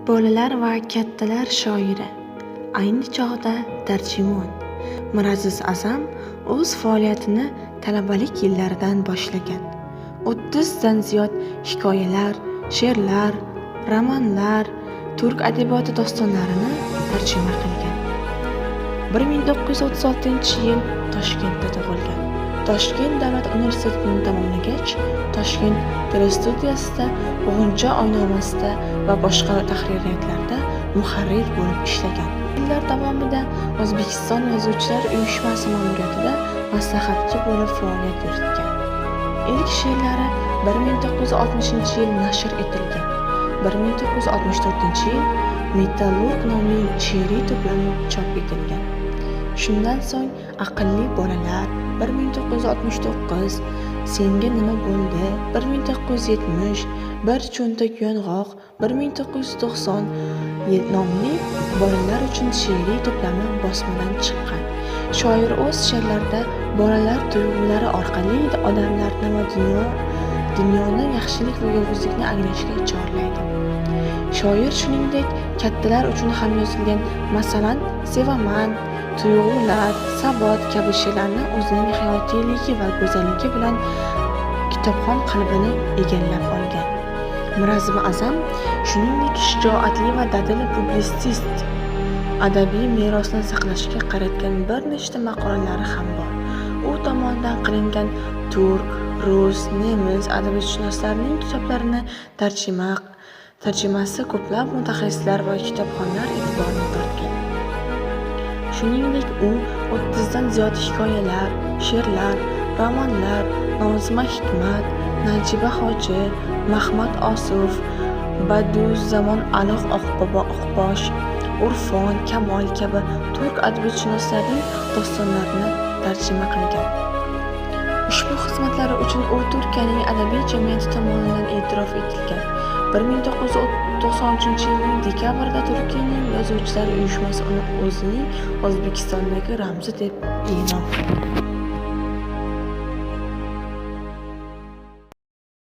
Bolalar va kattalar shoiri, ayni chog'da tarjimon Miraziz A'zam o'z faoliyatini talabalik yillaridan boshlagan. 30 dan ziyod hikoyalar, she'rlar, romanlar, turk adabiyoti dostonlarini tarjima qilgan. 1936-yil Toshkentda tug'ilgan. Toshkent davlat universitetini tamomlagach, Toshkent telestudiyasida, G'uncha oynomasida va boshqa tahririyatlarda muharrir bo'lib ishlagan. Yillar davomida O'zbekiston Yozuvchilar uyushmasi ma'muriyatida maslahatchi bo'lib faoliyat yuritgan. Ilk she'rlari 1960-yil nashr etilgan. 1964-yil Metallurg nomli she'riy to'plami chop etilgan. Shundan so'ng Aqlli bolalar 1969, Senga nima bo'ldi 1970, Bir cho'ntak yong'oq 1990 nomli bolalar uchun she'riy to'plami bosmadan chiqqan. Shoir o'z she'rlarida bolalar tuyg'ulari orqali odamlarni va dunyoni yaxshilik va yovuzlikni anglashga chorlaydi. Shoir shuningdek kattalar uchun ham yozilgan, masalan, Sevaman, Tuyg'ular, Sabot kabi she'rlarni o'zining hayotiyligi va go'zalligi bilan kitobxon qalbini egallab olgan. Miraziz A'zam shuningdek shijoatli va dadil publitsist, adabiy merosni saqlashga qaratgan bir nechta maqolalari ham bor. U tomonidan qilingan turk, rus, nemis adabiyotshunoslarining kitoblarini tarjimasi ko'plab mutaxassislar va kitobxonlar e'tiborini tortgan. Shuningdek, u 30 dan ziyod hikoyalar, she'rlar, romanlar, Nozima Hikmat, Najiba Hoji, Mahmad Osif, Badiuzzamon Aloq Oqbobo Oqbosh, Urfon Kamol kabi turk adabiyotshunoslarining dostonlarini tarjima qilgan. Ushbu xizmatlari uchun u Turkiyaning adabiy jamiyati tomonidan e'tirof etilgan. 1993-yilning dekabrida Turkiyaning Yozuvchilar uyushmasi uni o'zining O'zbekistondagi ramzi deb e'lon qildi.